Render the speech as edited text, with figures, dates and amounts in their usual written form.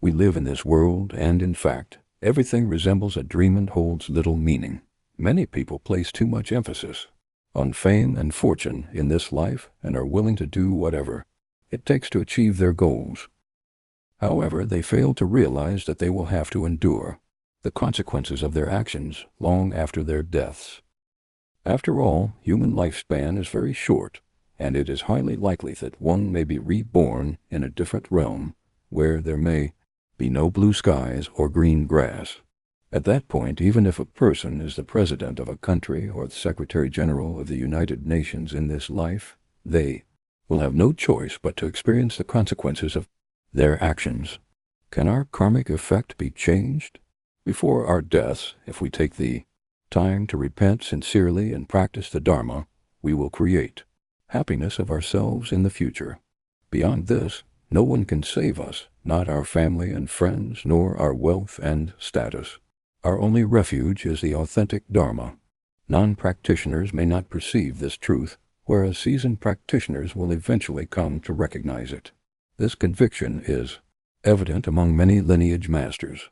We live in this world, and in fact, everything resembles a dream and holds little meaning. Many people place too much emphasis on fame and fortune in this life and are willing to do whatever it takes to achieve their goals. However, they fail to realize that they will have to endure the consequences of their actions long after their deaths. After all, human lifespan is very short, and it is highly likely that one may be reborn in a different realm where there may be no blue skies or green grass. At that point, even if a person is the president of a country or the Secretary General of the United Nations in this life, they will have no choice but to experience the consequences of their actions. Can our karmic effect be changed? Before our deaths, if we take the time to repent sincerely and practice the Dharma, we will create happiness of ourselves in the future. Beyond this, no one can save us, not our family and friends, nor our wealth and status. Our only refuge is the authentic Dharma. Non-practitioners may not perceive this truth, whereas seasoned practitioners will eventually come to recognize it. This conviction is evident among many lineage masters.